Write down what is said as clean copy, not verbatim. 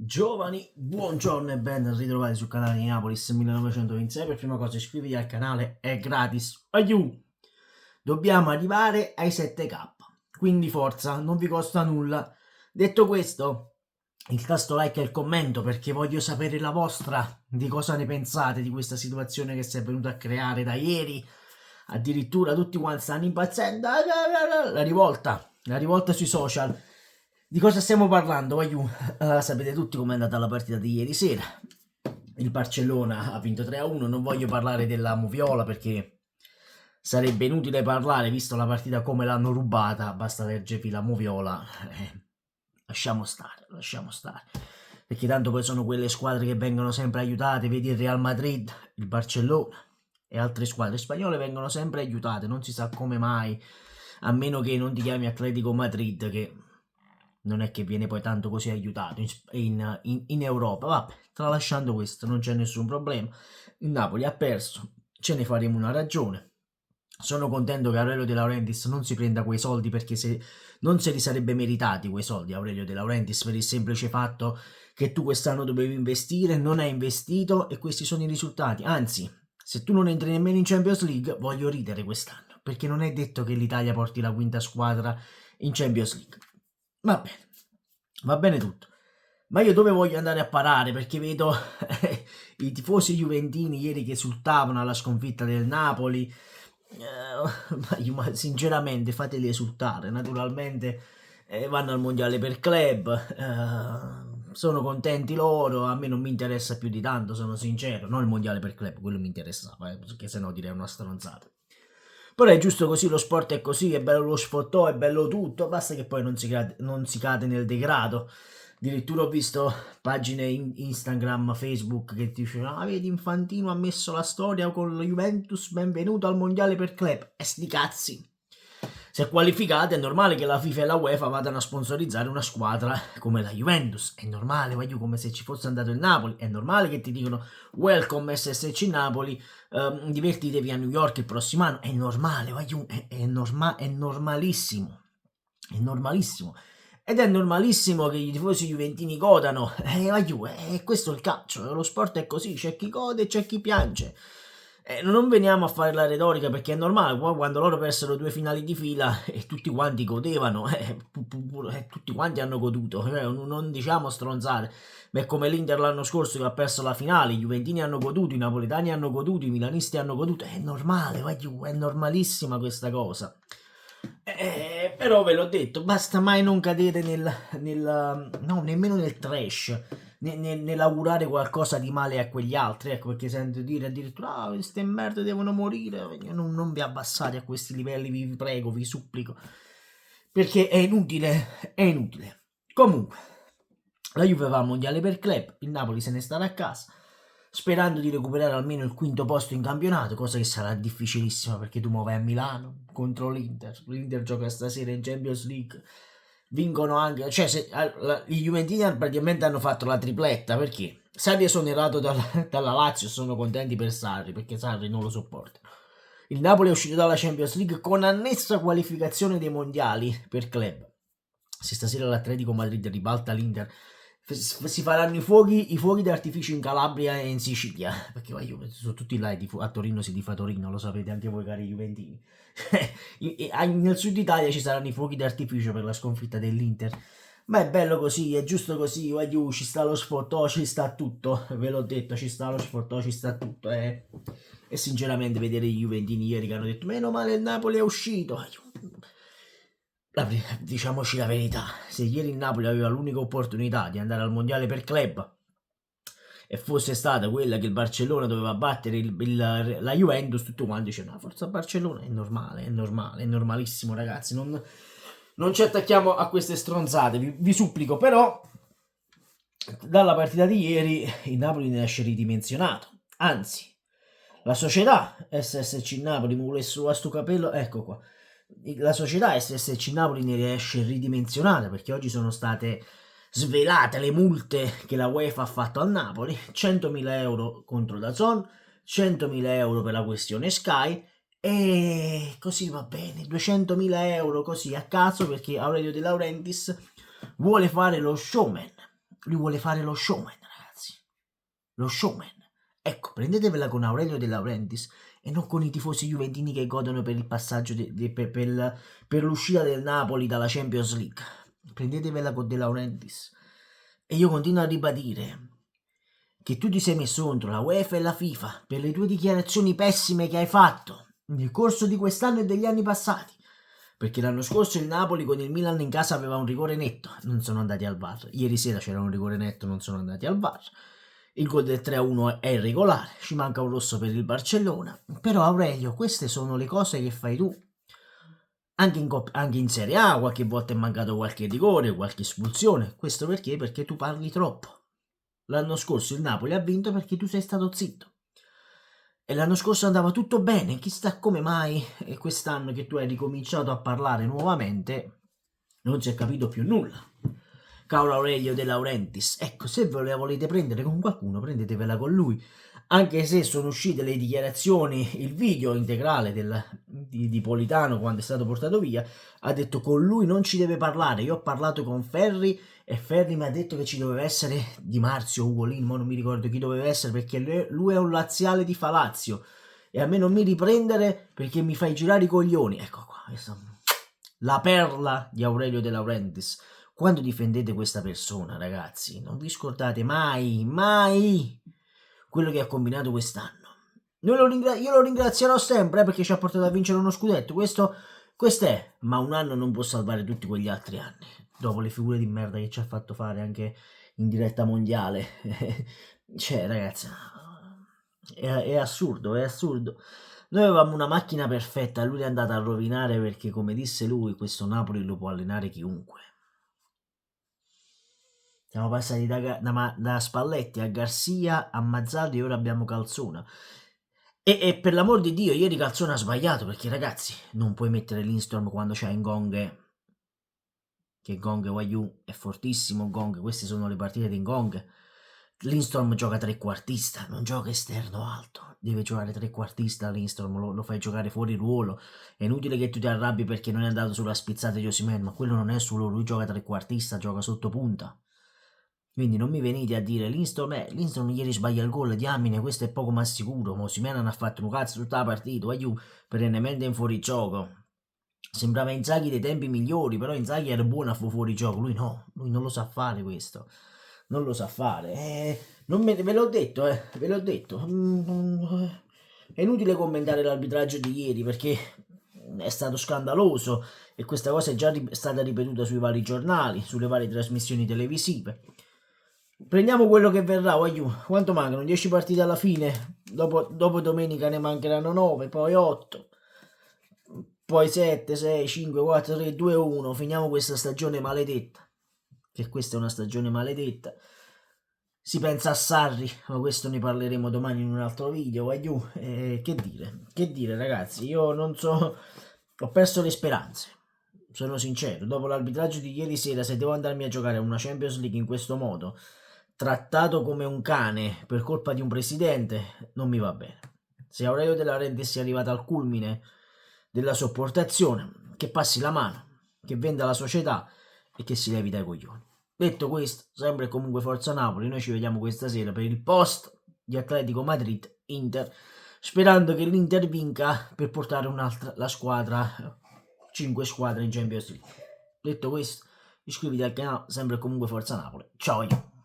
Giovani, buongiorno e ben ritrovati sul canale di Napolis 1926. Per prima cosa iscriviti al canale, è gratis. Aiù! Dobbiamo arrivare ai 7k, quindi forza, non vi costa nulla. Detto questo, il tasto like e il commento perché voglio sapere la vostra, di cosa ne pensate di questa situazione che si è venuta a creare da ieri. Addirittura tutti quanti stanno impazzendo. La rivolta sui social. Di cosa stiamo parlando? Sapete tutti com'è andata la partita di ieri sera. Il Barcellona ha vinto 3-1. Non voglio parlare della Moviola perché sarebbe inutile parlare, visto la partita come l'hanno rubata. Basta leggervi la Moviola. Lasciamo stare, lasciamo stare. Perché tanto poi sono quelle squadre che vengono sempre aiutate. Vedi il Real Madrid, il Barcellona e altre squadre spagnole vengono sempre aiutate. Non si sa come mai, a meno che non ti chiami Atletico Madrid, che non è che viene poi tanto così aiutato in Europa. Vabbè, tralasciando questo, non c'è nessun problema. Il Napoli ha perso, ce ne faremo una ragione. Sono contento che Aurelio De Laurentiis non si prenda quei soldi, perché non se li sarebbe meritati quei soldi Aurelio De Laurentiis, per il semplice fatto che tu quest'anno dovevi investire, non hai investito e questi sono i risultati. Anzi, se tu non entri nemmeno in Champions League, voglio ridere quest'anno, perché non è detto che l'Italia porti la quinta squadra in Champions League. Va bene tutto. Ma io dove voglio andare a parare? Perché vedo i tifosi juventini ieri che esultavano alla sconfitta del Napoli. Ma sinceramente fateli esultare. Naturalmente vanno al mondiale per club. Sono contenti loro. A me non mi interessa più di tanto, sono sincero. Non il mondiale per club, quello mi interessava, perché sennò direi una stronzata. Però è giusto così, lo sport è così, è bello lo sfottò, è bello tutto, basta che poi non si cade nel degrado. Addirittura ho visto pagine Instagram, Facebook che ti dicevano: ah, vedi, Infantino ha messo la storia con lo Juventus, benvenuto al mondiale per club. E sti cazzi. Se qualificate è normale che la FIFA e la UEFA vadano a sponsorizzare una squadra come la Juventus. È normale, come se ci fosse andato il Napoli. È normale che ti dicono welcome SSC Napoli, divertitevi a New York il prossimo anno. È normale, è normalissimo. È normalissimo. Ed è normalissimo che i tifosi juventini godano. Questo è il calcio, lo sport è così, c'è chi gode e c'è chi piange. Non veniamo a fare la retorica, perché è normale, quando loro persero 2 finali di fila e tutti quanti godevano, tutti quanti hanno goduto, non diciamo stronzate. È come l'Inter l'anno scorso che ha perso la finale, i juventini hanno goduto, i napoletani hanno goduto, i milanisti hanno goduto, è normale, è normalissima questa cosa. Però ve l'ho detto, basta mai non cadere no, nemmeno nel trash, nell'augurare qualcosa di male a quegli altri, ecco, perché sento dire addirittura, ah, queste merde devono morire. Non vi abbassate a questi livelli, vi prego, vi supplico, perché è inutile, è inutile. Comunque, la Juve va al mondiale per club, il Napoli se ne starà a casa, sperando di recuperare almeno il quinto posto in campionato, cosa che sarà difficilissima perché tu muovi a Milano contro l'Inter gioca stasera in Champions League, vincono anche, cioè i Juventini praticamente hanno fatto la tripletta, perché Sarri è esonerato dalla Lazio, sono contenti per Sarri perché Sarri non lo sopporta. Il Napoli è uscito dalla Champions League con annessa qualificazione dei mondiali per club. Se stasera l'Atletico Madrid ribalta l'Inter, si faranno i fuochi d'artificio in Calabria e in Sicilia, perché sono tutti là, a Torino si tifa Torino, lo sapete anche voi cari juventini. Nel sud Italia ci saranno i fuochi d'artificio per la sconfitta dell'Inter. Ma è bello così, è giusto così, ci sta lo sfottò, ci sta tutto, ve l'ho detto, ci sta lo sfottò, ci sta tutto, E sinceramente vedere i juventini ieri che hanno detto meno male il Napoli è uscito, diciamoci la verità, se ieri il Napoli aveva l'unica opportunità di andare al mondiale per club e fosse stata quella che il Barcellona doveva battere la Juventus, tutto quanto dice no, forza Barcellona, è normale, è normalissimo ragazzi, non ci attacchiamo a queste stronzate, vi supplico. Però dalla partita di ieri il Napoli ne esce ridimensionato, anzi la società SSC Napoli, mi vuole su a sto capello, ecco qua, la società SSC Napoli ne esce ridimensionata, perché oggi sono state svelate le multe che la UEFA ha fatto al Napoli: 100.000 euro contro DAZN, 100.000 euro per la questione Sky, e così va bene, 200.000 euro così a caso perché Aurelio De Laurentiis vuole fare lo showman. lui vuole fare lo showman, ragazzi, lo showman. Ecco, prendetevela con Aurelio De Laurentiis e non con i tifosi juventini che godono per il passaggio per l'uscita del Napoli dalla Champions League. Prendetevela con De Laurentiis. E io continuo a ribadire che tu ti sei messo contro la UEFA e la FIFA per le tue dichiarazioni pessime che hai fatto nel corso di quest'anno e degli anni passati. Perché l'anno scorso il Napoli con il Milan in casa aveva un rigore netto, non sono andati al VAR. Ieri sera c'era un rigore netto, non sono andati al VAR. Il gol del 3-1 è irregolare, ci manca un rosso per il Barcellona. Però Aurelio, queste sono le cose che fai tu. Anche in Serie A qualche volta è mancato qualche rigore, qualche espulsione. Questo perché? Perché tu parli troppo. L'anno scorso il Napoli ha vinto perché tu sei stato zitto. E l'anno scorso andava tutto bene, chissà come mai quest'anno che tu hai ricominciato a parlare nuovamente non si è capito più nulla. Caro Aurelio De Laurentiis, ecco, se ve la volete prendere con qualcuno, prendetevela con lui. Anche se sono uscite le dichiarazioni, il video integrale di Politano quando è stato portato via, ha detto con lui non ci deve parlare. Io ho parlato con Ferri e Ferri mi ha detto che ci doveva essere Di Marzio, Ugolin, ma non mi ricordo chi doveva essere perché lui è un laziale di Falazio e a me non mi riprendere perché mi fai girare i coglioni. Ecco qua, la perla di Aurelio De Laurentiis. Quando difendete questa persona, ragazzi, non vi scordate mai, mai quello che ha combinato quest'anno. Io lo ringrazierò sempre perché ci ha portato a vincere uno scudetto. Questo è, ma un anno non può salvare tutti quegli altri anni. Dopo le figure di merda che ci ha fatto fare anche in diretta mondiale. Cioè, ragazzi, è assurdo, è assurdo. Noi avevamo una macchina perfetta, lui l'è andata a rovinare perché, come disse lui, questo Napoli lo può allenare chiunque. Siamo passati da Spalletti a Garcia a Mazzarri e ora abbiamo Calzona. E per l'amor di Dio, ieri Calzona ha sbagliato perché, ragazzi, non puoi mettere Lindstrom quando c'hai Ngong, che Ngong Wayu è fortissimo. Ngong, queste sono le partite di Ngong. Lindstrom gioca trequartista, non gioca esterno alto, deve giocare trequartista. Lindstrom lo fai giocare fuori ruolo. È inutile che tu ti arrabbi perché non è andato sulla spizzata di Osimhen, ma quello non è solo lui, gioca trequartista, gioca sotto punta. Quindi non mi venite a dire Lindstrom ieri sbaglia il gol, diamine, questo è poco ma sicuro. Osimhen non ha fatto un cazzo tutta la partita, perennemente in fuorigioco. Sembrava Inzaghi dei tempi migliori, però Inzaghi era buono a fuorigioco, lui no, lui non lo sa fare questo. Non lo sa fare. Ve l'ho detto, ve l'ho detto. È inutile commentare l'arbitraggio di ieri perché è stato scandaloso e questa cosa è già stata ripetuta sui vari giornali, sulle varie trasmissioni televisive. Prendiamo quello che verrà, quanto mancano? 10 partite alla fine, dopo domenica ne mancheranno 9, poi 8, poi 7, 6, 5, 4, 3, 2, 1, finiamo questa stagione maledetta, che questa è una stagione maledetta. Si pensa a Sarri, ma questo ne parleremo domani in un altro video, che dire ragazzi, io non so, ho perso le speranze. Sono sincero, dopo l'arbitraggio di ieri sera, se devo andarmi a giocare a una Champions League in questo modo, trattato come un cane per colpa di un presidente, non mi va bene. Se Aurelio De Laurentiis è arrivato al culmine della sopportazione, che passi la mano, che venda la società e che si levi dai coglioni. Detto questo, sempre e comunque forza Napoli, noi ci vediamo questa sera per il post di Atletico Madrid-Inter, sperando che l'Inter vinca per portare la squadra, 5 squadre in Champions League. Detto questo, iscriviti al canale, sempre e comunque forza Napoli. Ciao!